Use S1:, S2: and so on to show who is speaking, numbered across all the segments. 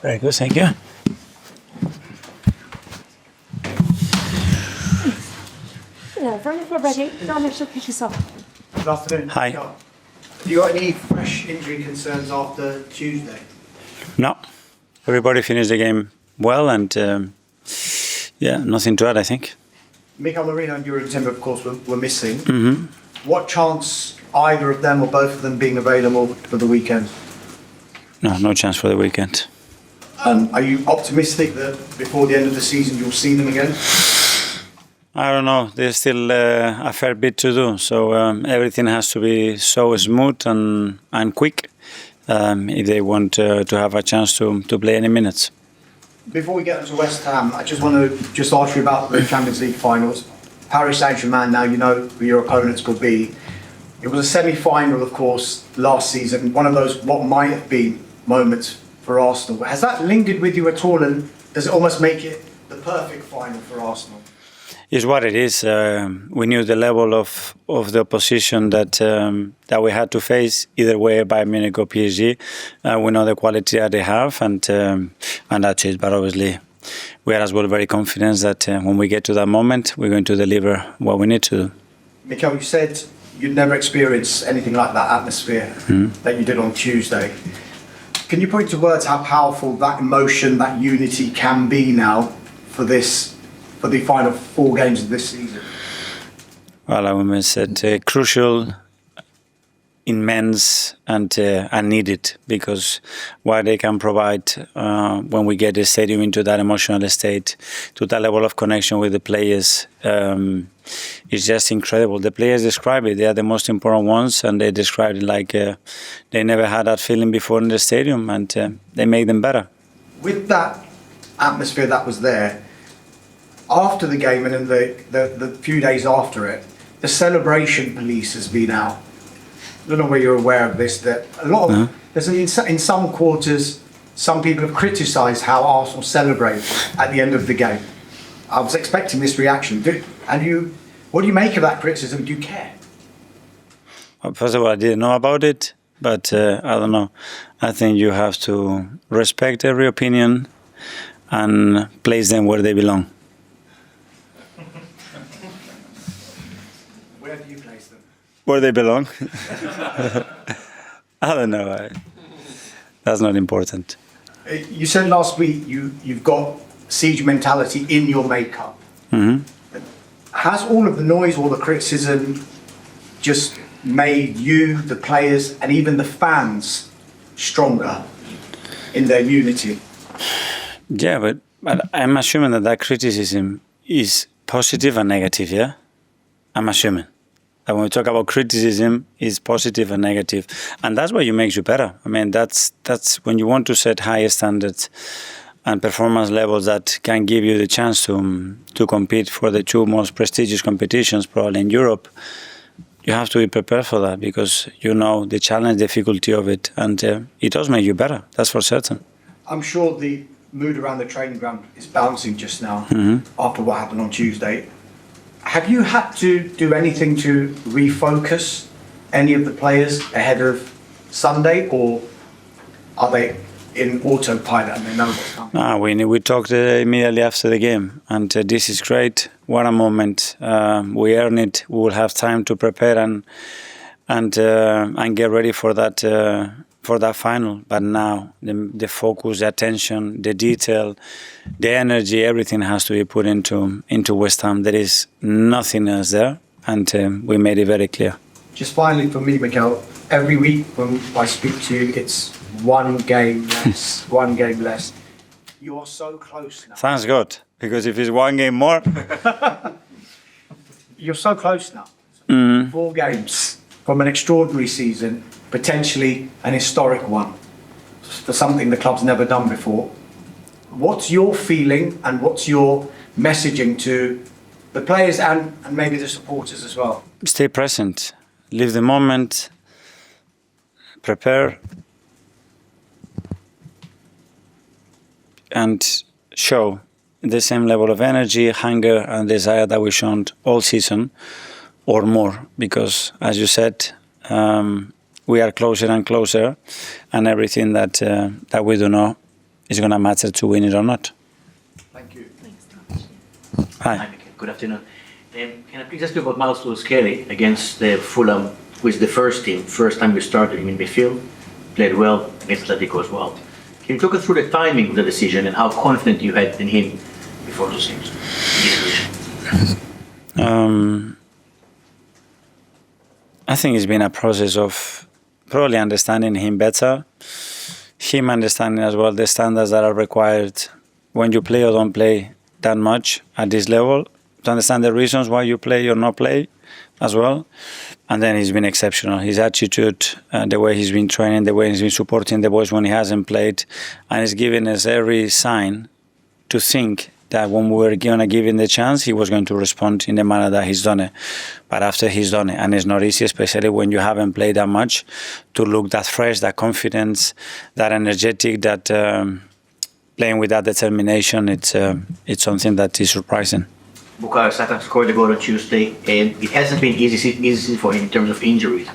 S1: Very good, thank you.
S2: If we're ready, Daniel, should pitch yourself.
S3: Good afternoon.
S1: Hi.
S3: Have you got any fresh injury concerns after Tuesday?
S1: No, everybody finished the game well, and nothing to add, I think.
S3: Merino and Jurrien Timber, of course, were missing.
S1: Mm-hmm.
S3: What chance either of them or both of them being available for the weekend?
S1: No chance for the weekend.
S3: Are you optimistic that before the end of the season you'll see them again?
S1: I don't know. There's still a fair bit to do, so everything has to be so smooth and quick if they want to have a chance to play any minutes.
S3: Before we get into West Ham, I just want to ask you about the Champions League finals. Paris Saint-Germain, now you know who your opponents could be. It was a semi-final, of course, last season. One of those what might have been moments for Arsenal. Has that lingered with you at all, and does it almost make it the perfect final for Arsenal?
S1: It's what it is. We knew the level of the opposition that we had to face, either way, Bayern Munich or PSG. We know the quality that they have, and that's it. But obviously, we are as well very confident that when we get to that moment, we're going to deliver what we need to do.
S3: Mikel, you said you'd never experienced anything like that atmosphere that you did on Tuesday. Can you put into words how powerful that emotion, that unity can be now for the final 4 games of this season?
S1: Well, I would say crucial, immense, and needed, because what they can provide when we get the stadium into that emotional state, to that level of connection with the players, is just incredible. The players describe it. They are the most important ones, and they describe it like they never had that feeling before in the stadium, and they make them better. With
S3: that atmosphere that was there, after the game and in the few days after it, the celebration police has been out. I don't know whether you're aware of this, that a lot of, in some quarters, some people have criticised how Arsenal celebrate at the end of the game. I was expecting this reaction. What do you make of that criticism? Do you care?
S1: Well, first of all, I didn't know about it, but I don't know. I think you have to respect every opinion and place them where they belong.
S3: Where do you place them?
S1: Where they belong? I don't know. That's not important.
S3: You said last week you've got siege mentality in your makeup.
S1: Mm-hmm.
S3: Has all of the noise, all the criticism just made you, the players, and even the fans stronger in their unity?
S1: Yeah, but I'm assuming that criticism is positive and negative, yeah? I'm assuming. And when we talk about criticism, it's positive and negative. And that's what makes you better. I mean, that's when you want to set higher standards and performance levels that can give you the chance to compete for the 2 most prestigious competitions probably in Europe. You have to be prepared for that, because you know the challenge, difficulty of it, and it does make you better, that's for certain.
S3: I'm sure the mood around the training ground is bouncing just now after what happened on Tuesday. Have you had to do anything to refocus any of the players ahead of Sunday, or are they in autopilot and they know what's coming?
S1: We talked immediately after the game, and this is great. What a moment! We earn it. We will have time to prepare and get ready for that final. But now the focus, the attention, the detail, the energy, everything has to be put into West Ham. There is nothing else there, and we made it very clear.
S3: Just finally for me, Mikel, every week when I speak to you, it's 1 game less, 1 game less. You are so close now.
S1: Thanks God, because if it's 1 game more...
S3: You're so close now. 4 games from an extraordinary season, potentially an historic one, for something the club's never done before. What's your feeling and what's your messaging to the players and maybe the supporters as well?
S1: Stay present, live the moment, prepare, and show the same level of energy, hunger and desire that we've shown all season or more, because as you said, we are closer and closer, and everything that we do know it's going to matter to win it or not.
S3: Thank you.
S1: Hi.
S4: Hi, Mikel. Good afternoon. Can I please ask you about Myles Lewis-Skelly against Fulham, who is the first team, first time you started him in midfield, played well against Atletico as well. Can you talk us through the timing of the decision and how confident you had in him before those games?
S1: I think it's been a process of probably understanding him better, him understanding as well the standards that are required when you play or don't play that much at this level, to understand the reasons why you play or not play as well. And then he's been exceptional. His attitude, the way he's been training, the way he's been supporting the boys when he hasn't played, and he's given us every sign to think that when we were going to give him the chance, he was going to respond in the manner that he's done it. But after he's done it, and it's not easy, especially when you haven't played that much, to look that fresh, that confidence, that energetic, that playing with that determination, it's something that is surprising.
S4: Bukayo Saka scored the goal on Tuesday, and it hasn't been easy for him in terms of injuries.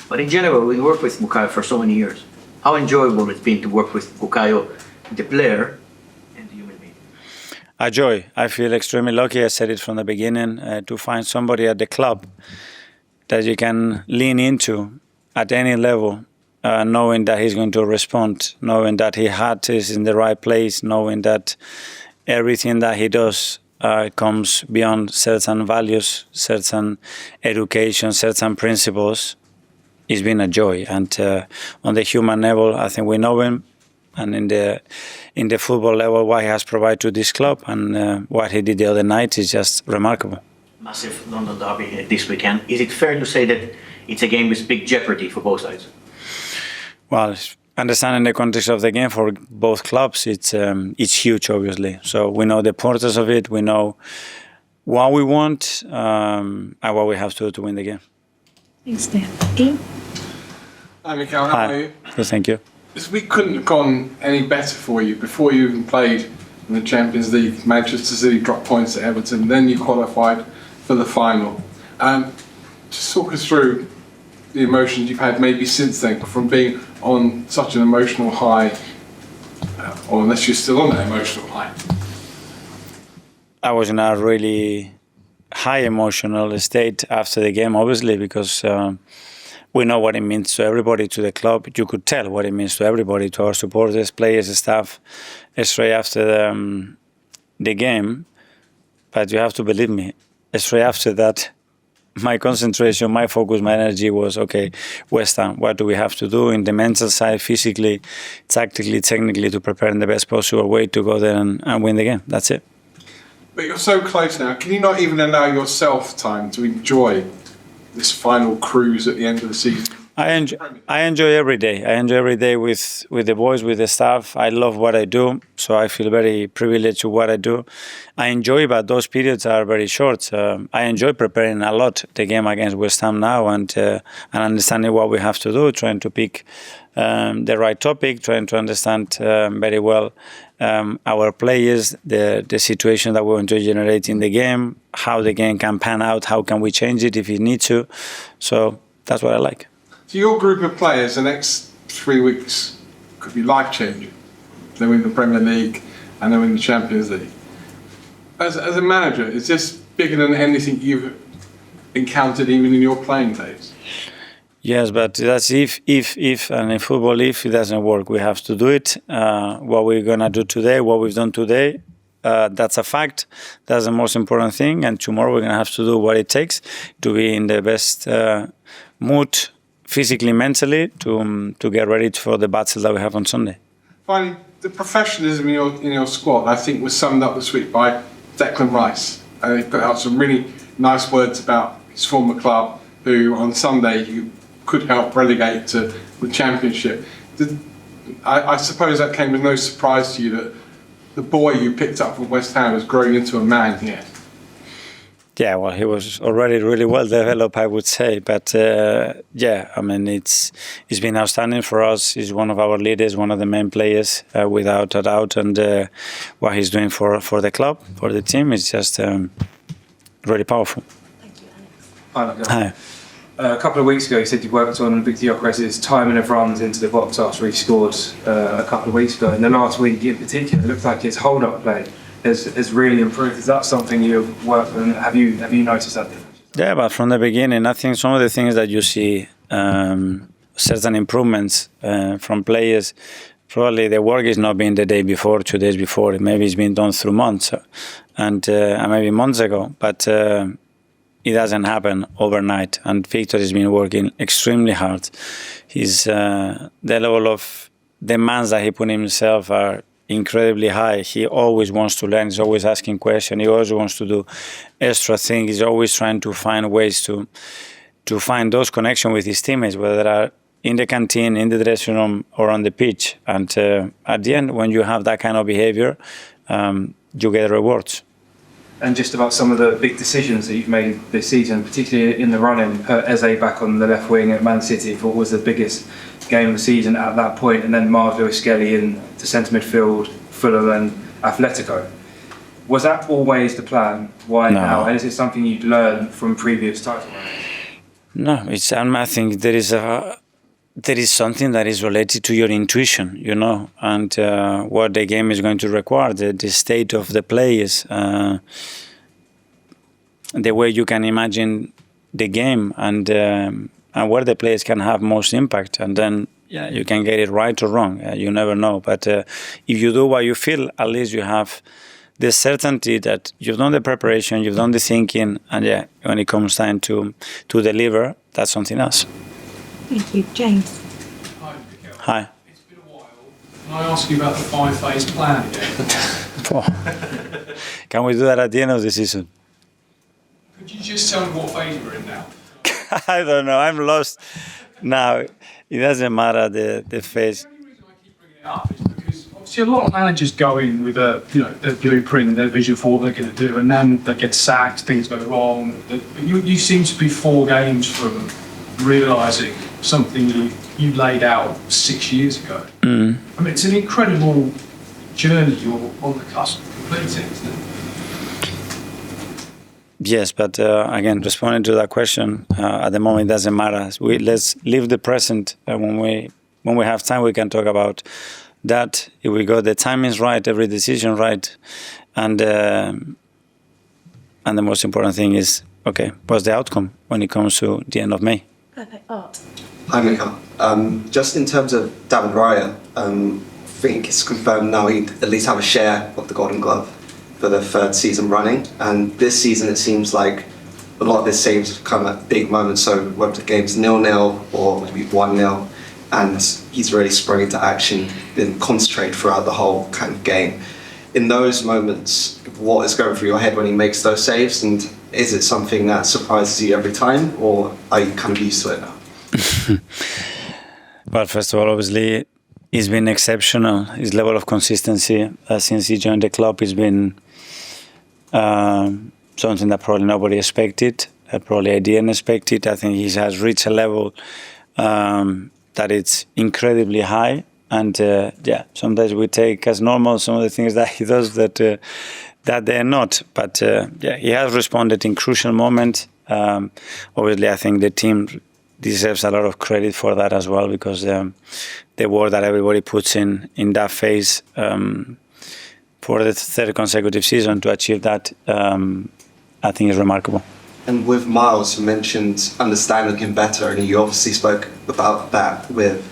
S4: But in general, we worked with Bukayo for so many years. How enjoyable it's been to work with Bukayo, the player, and the human being?
S1: A joy. I feel extremely lucky. I said it from the beginning, to find somebody at the club that you can lean into at any level, knowing that he's going to respond, knowing that his heart is in the right place, knowing that everything that he does comes beyond certain values, certain education, certain principles. It's been a joy. And on the human level, I think we know him. And in the football level, what he has provided to this club and what he did the other night is just remarkable.
S4: Massive London derby this weekend. Is it fair to say that it's a game with big jeopardy for both sides?
S1: Well, understanding the context of the game for both clubs, it's huge, obviously. So we know the importance of it. We know what we want and what we have to do to win the game.
S2: Thanks, Dan. Dean?
S5: Hi, Mikel. How are you?
S1: Good, thank you.
S5: This week couldn't have gone any better for you. Before you even played in the Champions League, Manchester City dropped points at Everton, then you qualified for the final. Just talk us through the emotions you've had maybe since then, from being on such an emotional high, or unless you're still on that emotional high.
S1: I was in a really high emotional state after the game, obviously, because we know what it means to everybody, to the club. You could tell what it means to everybody, to our supporters, players, staff, straight after the game. But you have to believe me, straight after that, my concentration, my focus, my energy was, okay, West Ham, what do we have to do in the mental side, physically, tactically, technically, to prepare in the best possible way to go there and win the game. That's it.
S5: But you're so close now. Can you not even allow yourself time to enjoy this final cruise at the end of the season?
S1: I enjoy every day. I enjoy every day with the boys, with the staff. I love what I do, so I feel very privileged to what I do. I enjoy, but those periods are very short. I enjoy preparing a lot the game against West Ham now and understanding what we have to do, trying to pick the right topic, trying to understand very well our players, the situation that we want to generate in the game, how the game can pan out, how can we change it if we need to. So that's what I like.
S5: So your group of players, the next 3 weeks could be life-changing. They win the Premier League and they win the Champions League. As a manager, is this bigger than anything you've encountered even in your playing days?
S1: Yes, but that's if, and in football, if it doesn't work, we have to do it. What we're going to do today, what we've done today, that's a fact. That's the most important thing. And tomorrow we're going to have to do what it takes to be in the best mood, physically, mentally, to get ready for the battle that we have on Sunday.
S5: Finally, the professionalism in your squad, I think, was summed up this week by Declan Rice. He put out some really nice words about his former club, who on Sunday you could help relegate to the Championship. I suppose that came as no surprise to you that the boy you picked up from West Ham is growing into a man here.
S1: Yeah, well, he was already really well developed, I would say. But yeah, I mean, it's been outstanding for us. He's one of our leaders, one of the main players, without a doubt. And what he's doing for the club, for the team, is just really powerful.
S2: Thank you, Alex.
S3: Hi.
S6: A couple of weeks ago, you said you worked on Viktor Gyokeres' timing of runs into the box after he scored a couple of weeks ago. And the last week in particular, it looks like his hold-up play has really improved. Is that something you've worked on? Have you noticed that difference?
S1: Yeah, but from the beginning, I think some of the things that you see, certain improvements from players, probably the work is not being the day before, 2 days before. Maybe it's been done through months and maybe months ago. But it doesn't happen overnight. And Viktor has been working extremely hard. The level of demands that he put himself are incredibly high. He always wants to learn. He's always asking questions. He always wants to do extra things. He's always trying to find ways to find those connections with his teammates, whether they are in the canteen, in the dressing room, or on the pitch. And at the end, when you have that kind of behavior, you get rewards.
S6: And just about some of the big decisions that you've made this season, particularly in the running, Eze back on the left wing at Man City, what was the biggest game of the season at that point, and then Myles Lewis-Skelly in the centre midfield, Fulham and Atletico. Was that always the plan? Why now? And is it something you'd learned from previous title runs?
S1: No, I think there is something that is related to your intuition, and what the game is going to require, the state of the players, the way you can imagine the game, and where the players can have most impact. And then, you can get it right or wrong. You never know. But if you do what you feel, at least you have the certainty that you've done the preparation, you've done the thinking, and when it comes time to deliver, that's something else.
S2: Thank you. James.
S7: Hi, Mikel.
S1: Hi.
S7: It's been a while. Can I ask you about the 5-phase plan again?
S1: Can we do that at the end of the season?
S7: Could you just tell me what phase we're in now?
S1: I don't know. I'm lost now. It doesn't matter the phase.
S7: The only reason I keep bringing it up is because obviously a lot of managers go in with their blueprint, their vision for what they're going to do, and then they get sacked, things go wrong. You seem to be 4 games from realising something you laid out 6 years ago. I mean, it's an incredible journey you're on the cusp of completing, isn't it?
S1: Yes, but again, responding to that question, at the moment it doesn't matter. Let's live the present. When we have time, we can talk about that. If we got the timings right, every decision right, and the most important thing is, okay, what's the outcome when it comes to the end of May?
S2: Perfect. Art.
S8: Hi, Mikel. Just in terms of David Raya, I think it's confirmed now he'd at least have a share of the Golden Glove for the 3rd season running. And this season it seems like a lot of his saves come at big moments, so whether the game's 0-0 or maybe 1-0, and he's really sprung into action and concentrated throughout the whole kind of game. In those moments, what is going through your head when he makes those saves, and is it something that surprises you every time, or are you kind of used to it now?
S1: Well, first of all, obviously, he's been exceptional. His level of consistency since he joined the club has been something that probably nobody expected. Probably I didn't expect it. I think he has reached a level that it's incredibly high. And sometimes we take as normal some of the things that he does that they're not. But he has responded in crucial moments. Obviously, I think the team deserves a lot of credit for that as well, because the work that everybody puts in that phase for the 3rd consecutive season to achieve that, I think is remarkable.
S8: And with Myles, you mentioned understanding him better, and you obviously spoke about that with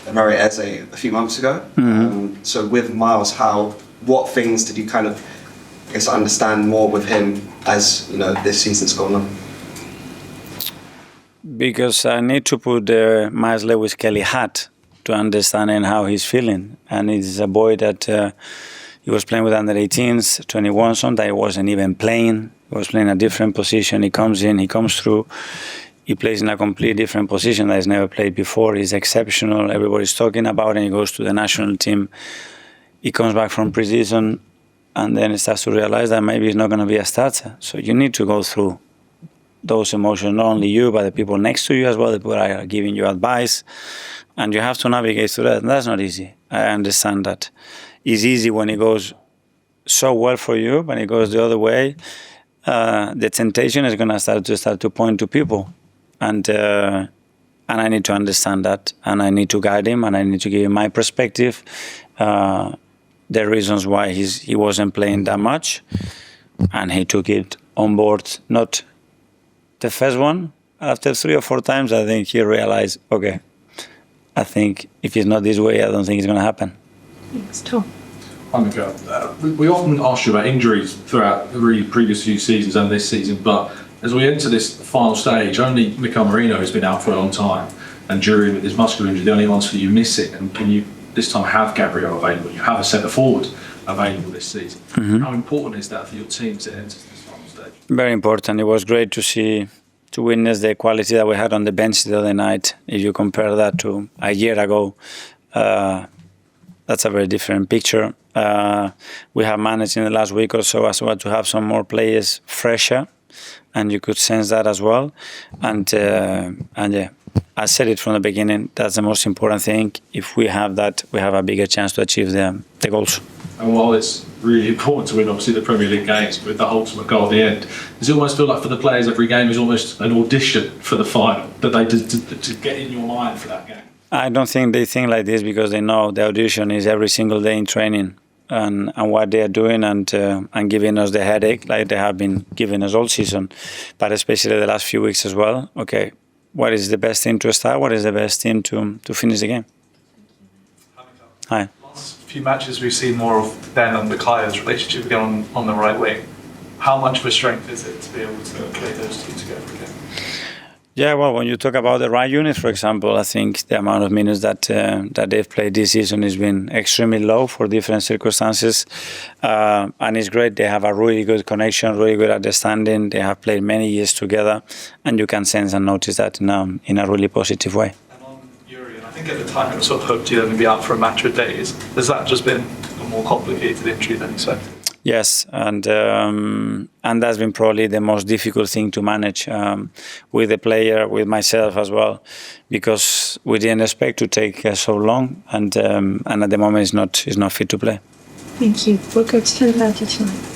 S8: Emirates a few months ago. So with Myles, what things did you kind of, I guess, understand more with him as this season's gone on?
S1: Because I need to put the Myles Lewis-Skelly hat to understanding how he's feeling. And he's a boy that he was playing with under 18s, 21, sometimes he wasn't even playing. He was playing a different position. He comes in, he comes through. He plays in a completely different position that he's never played before. He's exceptional. Everybody's talking about it. He goes to the national team. He comes back from pre-season, and then he starts to realize that maybe he's not going to be a starter. So you need to go through those emotions, not only you, but the people next to you as well, the people that are giving you advice. And you have to navigate through that. And that's not easy. I understand that. It's easy when it goes so well for you, when it goes the other way. The temptation is going to start to point to people. and I need to understand that, and I need to guide him, and I need to give him my perspective, the reasons why he wasn't playing that much, and he took it on board. Not the first one. After 3 or 4 times, I think he realized, okay, I think if it's not this way, I don't think it's going to happen.
S2: Thanks, Tom.
S9: We often ask you about injuries throughout the really previous few seasons and this season, but as we enter this final stage, only Mikel Merino has been out for a long time, and Jurrien with his muscular injury, the only ones for you missing. And can you this time have Gabriel available? You have a centre forward available this season. How important is that for your team to enter this final stage?
S1: Very important. It was great to witness the quality that we had on the bench the other night. If you compare that to a year ago, that's a very different picture. We have managed in the last week or so as well to have some more players fresher, and you could sense that as well. And yeah, I said it from the beginning, that's the most important thing. If we have that, we have a bigger chance to achieve the goals.
S9: And while it's really important to win, obviously, the Premier League games with the ultimate goal at the end, does it almost feel like for the players every game is almost an audition for the final, that they to get in your mind for that game?
S1: I don't think they think like this because they know the audition is every single day in training and what they are doing and giving us the headache like they have been giving us all season, but especially the last few weeks as well. Okay, what is the best team to start? What is the best team to finish the game? Hi.
S10: Last few matches we've seen more of Ben and Bukayo's relationship again on the right wing. How much of a strength is it to be able to play those two together again?
S1: Yeah, well, when you talk about the right unit, for example, I think the amount of minutes that they've played this season has been extremely low for different circumstances, and it's great. They have a really good connection, really good understanding. They have played many years together, and you can sense and notice that in a really positive way.
S10: And on Jurrien, I think at the time it was sort of hoped he'd only be out for a match a day. Has that just been a more complicated injury than expected?
S1: Yes, and that's been probably the most difficult thing to manage with the player, with myself as well, because we didn't expect to take so long, and at the moment it's not fit to play.
S2: Thank you. We'll go to 10:30 tonight.